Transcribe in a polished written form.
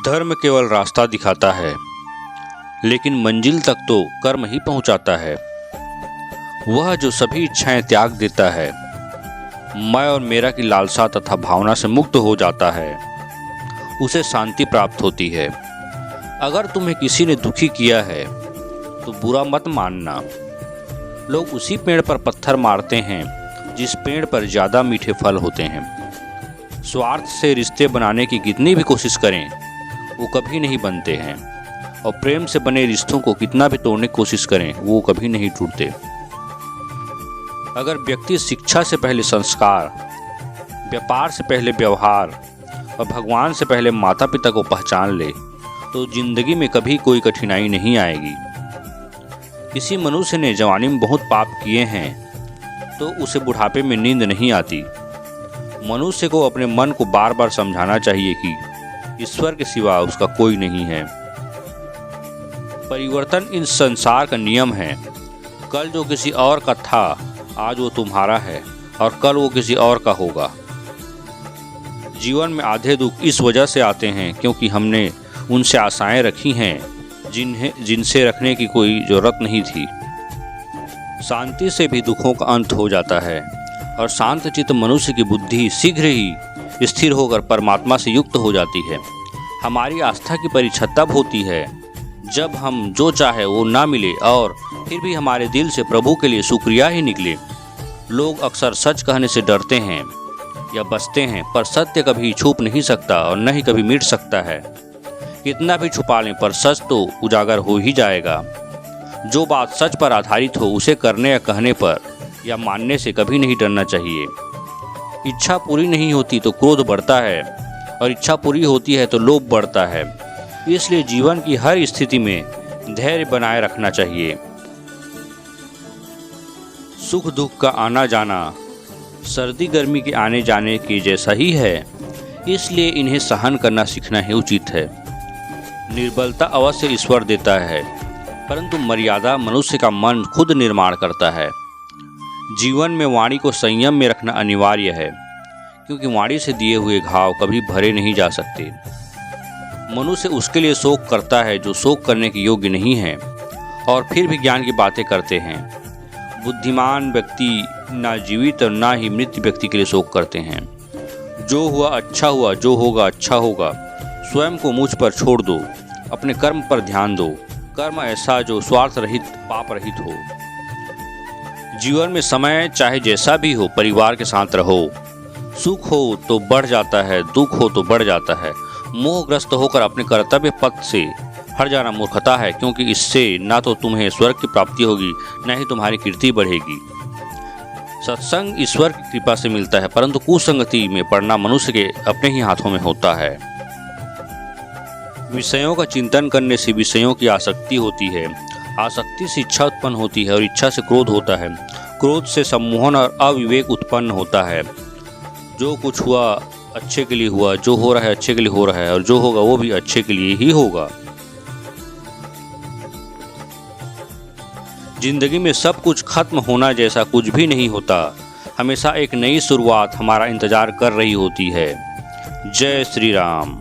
धर्म केवल रास्ता दिखाता है, लेकिन मंजिल तक तो कर्म ही पहुंचाता है। वह जो सभी इच्छाएं त्याग देता है, मैं और मेरा की लालसा तथा भावना से मुक्त हो जाता है, उसे शांति प्राप्त होती है। अगर तुम्हें किसी ने दुखी किया है तो बुरा मत मानना। लोग उसी पेड़ पर पत्थर मारते हैं जिस पेड़ पर ज़्यादा मीठे फल होते हैं। स्वार्थ से रिश्ते बनाने की कितनी भी कोशिश करें, वो कभी नहीं बनते हैं, और प्रेम से बने रिश्तों को कितना भी तोड़ने की कोशिश करें, वो कभी नहीं टूटते। अगर व्यक्ति शिक्षा से पहले संस्कार, व्यापार से पहले व्यवहार और भगवान से पहले माता पिता को पहचान ले, तो जिंदगी में कभी कोई कठिनाई नहीं आएगी। किसी मनुष्य ने जवानी में बहुत पाप किए हैं तो उसे बुढ़ापे में नींद नहीं आती। मनुष्य को अपने मन को बार बार समझाना चाहिए कि ईश्वर के सिवा उसका कोई नहीं है। परिवर्तन इस संसार का नियम है। कल जो किसी और का था, आज वो तुम्हारा है, और कल वो किसी और का होगा। जीवन में आधे दुख इस वजह से आते हैं क्योंकि हमने उनसे आशाएं रखी हैं जिनसे रखने की कोई ज़रूरत नहीं थी। शांति से भी दुखों का अंत हो जाता है, और शांत चित्त मनुष्य की बुद्धि शीघ्र ही स्थिर होकर परमात्मा से युक्त हो जाती है। हमारी आस्था की परीक्षा तब होती है जब हम जो चाहे वो ना मिले और फिर भी हमारे दिल से प्रभु के लिए शुक्रिया ही निकले। लोग अक्सर सच कहने से डरते हैं या बचते हैं, पर सत्य कभी छुप नहीं सकता और न ही कभी मिट सकता है। कितना भी छुपा लें पर सच तो उजागर हो ही जाएगा। जो बात सच पर आधारित हो उसे करने या कहने पर या मानने से कभी नहीं डरना चाहिए। इच्छा पूरी नहीं होती तो क्रोध बढ़ता है, और इच्छा पूरी होती है तो लोभ बढ़ता है। इसलिए जीवन की हर स्थिति में धैर्य बनाए रखना चाहिए। सुख दुख का आना जाना सर्दी गर्मी के आने जाने के जैसा ही है, इसलिए इन्हें सहन करना सीखना ही उचित है। निर्बलता अवश्य ईश्वर देता है, परंतु मर्यादा मनुष्य का मन खुद निर्माण करता है। जीवन में वाणी को संयम में रखना अनिवार्य है, क्योंकि वाणी से दिए हुए घाव कभी भरे नहीं जा सकते। मनुष्य उसके लिए शोक करता है जो शोक करने के योग्य नहीं है, और फिर भी ज्ञान की बातें करते हैं। बुद्धिमान व्यक्ति ना जीवित और ना ही मृत व्यक्ति के लिए शोक करते हैं। जो हुआ अच्छा हुआ, जो होगा अच्छा होगा। स्वयं को मुझ पर छोड़ दो, अपने कर्म पर ध्यान दो। कर्म ऐसा जो स्वार्थ रहित, पाप रहित हो। जीवन में समय चाहे जैसा भी हो, परिवार के साथ रहो। सुख हो तो बढ़ जाता है, दुख हो तो बढ़ जाता है। मोहग्रस्त होकर अपने कर्तव्य पथ से हट जाना मूर्खता है, क्योंकि इससे ना तो तुम्हें स्वर्ग की प्राप्ति होगी, न ही तुम्हारी कीर्ति बढ़ेगी। सत्संग ईश्वर की कृपा से मिलता है, परंतु कुसंगति में पड़ना मनुष्य के अपने ही हाथों में होता है। विषयों का चिंतन करने से विषयों की आसक्ति होती है, आसक्ति से इच्छा उत्पन्न होती है, और इच्छा से क्रोध होता है, क्रोध से सम्मोहन और अविवेक उत्पन्न होता है। जो कुछ हुआ अच्छे के लिए हुआ, जो हो रहा है अच्छे के लिए हो रहा है, और जो होगा वो भी अच्छे के लिए ही होगा। जिंदगी में सब कुछ खत्म होना जैसा कुछ भी नहीं होता। हमेशा एक नई शुरुआत हमारा इंतजार कर रही होती है। जय श्री राम।